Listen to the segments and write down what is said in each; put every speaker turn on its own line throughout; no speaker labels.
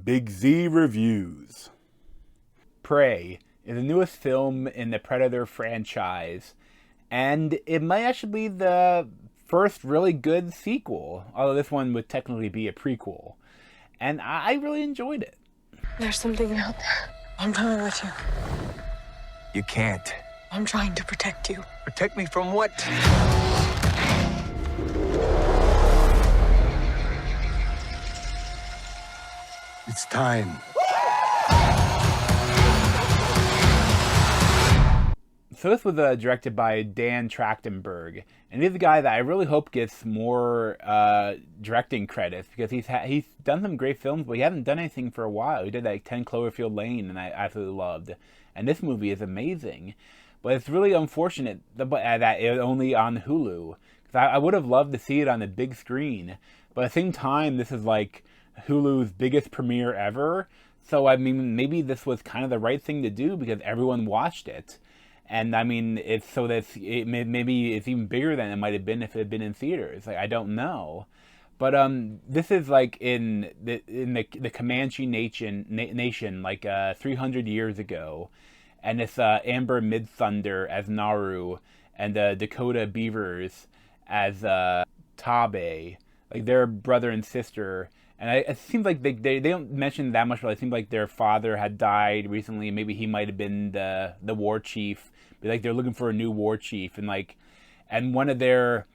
Big Z Reviews. Prey is the newest film in the Predator franchise, and it might actually be the first really good sequel, although this one would technically be a prequel. And I really enjoyed it.
There's something out there. I'm coming with you.
You can't.
I'm trying to protect you.
Protect me from what? It's time.
So this was directed by Dan Trachtenberg, and he's a guy that I really hope gets more directing credits, because he's done some great films, but he hasn't done anything for a while. He did like 10 Cloverfield Lane, and I absolutely loved. And this movie is amazing, but it's really unfortunate that it's only on Hulu, because I would have loved to see it on the big screen, but at the same time, this is like Hulu's biggest premiere ever, so I mean, maybe this was kind of the right thing to do because everyone watched it. And I mean, it's so that maybe it's even bigger than it might have been if it had been in theaters. Like, I don't know, but this is like in the Comanche nation, like 300 years ago, and it's Amber Midthunder as Naru and Dakota Beavers as Tabe, like their brother and sister. And it seems like they don't mention that much, but it seems like their father had died recently. Maybe he might have been the war chief. But like they're looking for a new war chief, and one of their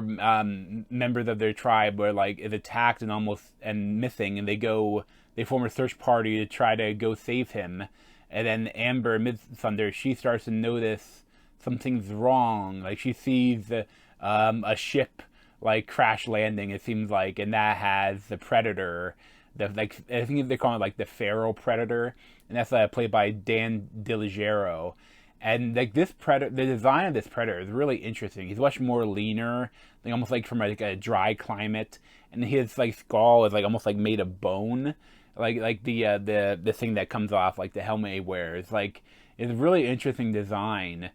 members of their tribe were like is attacked and missing, and they form a search party to try to go save him. And then Amber Midthunder, she starts to notice something's wrong. Like she sees a ship like crash landing, it seems like, and that has the predator, I think they call it like the feral predator, and that's played by Dan Trachtenberg. And like this predator, the design of this predator is really interesting. He's much more leaner, like almost like from like a dry climate, and his like skull is like almost like made of bone, like the thing that comes off like the helmet he wears. Like it's a really interesting design.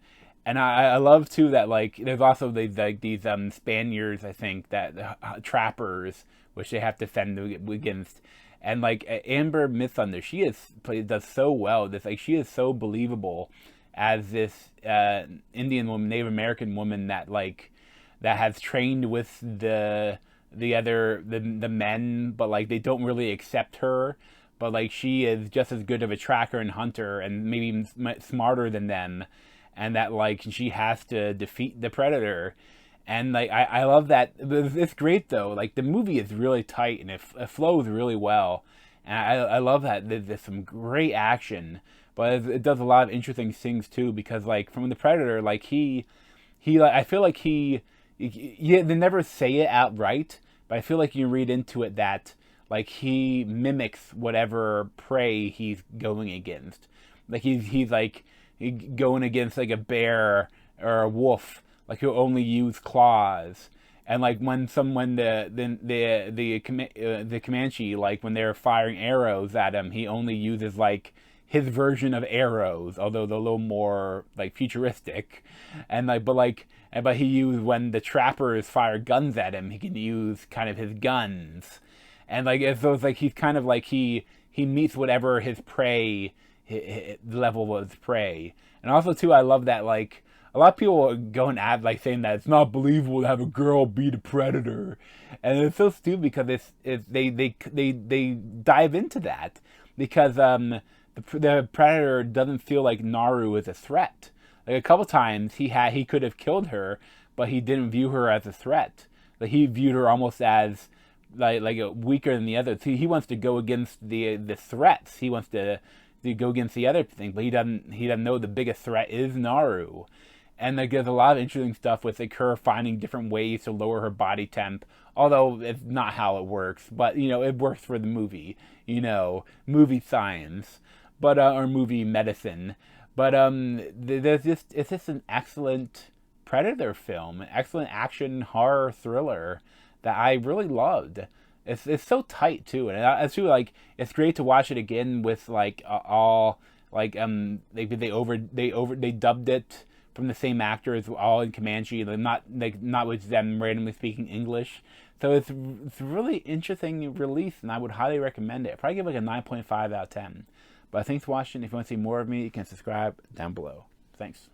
And I love too that like there's also these Spaniards, I think, that trappers, which they have to fend against. And like Amber Midthunder, does so well. She is so believable as this Indian woman, Native American woman that has trained with the men, but like they don't really accept her. But like she is just as good of a tracker and hunter, and maybe even smarter than them. And that like she has to defeat the predator, and like I love that. It's great though. Like the movie is really tight and it flows really well, and I love that there's some great action, but it does a lot of interesting things too. Because like from the predator, like he like I feel like they never say it outright, but I feel like you read into it that like he mimics whatever prey he's going against. Like he's like going against like a bear or a wolf, like he'll only use claws. And like when the Comanche, like when they're firing arrows at him, he only uses like his version of arrows, although they're a little more like futuristic. And like but he used, when the trappers fire guns at him, he can use kind of his guns. And like so it's like he's kind of like he meets whatever his prey, the level of his prey. And also too, I love that like a lot of people go and add like saying that it's not believable to have a girl beat a predator, and it's so stupid because they dive into that because the predator doesn't feel like Naru is a threat. Like a couple times he could have killed her, but he didn't view her as a threat. Like he viewed her almost as like weaker than the others. He wants to go against the threats. He wants to go against the other thing, but he doesn't know the biggest threat is Naru. And like there's a lot of interesting stuff with like her finding different ways to lower her body temp, although it's not how it works, but you know, it works for the movie, you know, movie science, but or movie medicine. But it's just an excellent Predator film, an excellent action horror thriller that I really loved. It's so tight too, and it's too like it's great to watch it again with like all like they dubbed it from the same actors, all in Comanche, not with them randomly speaking English. So it's a really interesting release, and I would highly recommend it. I'd probably give it like a 9.5 out of 10. But thanks for watching. If you want to see more of me, you can subscribe down below. Thanks.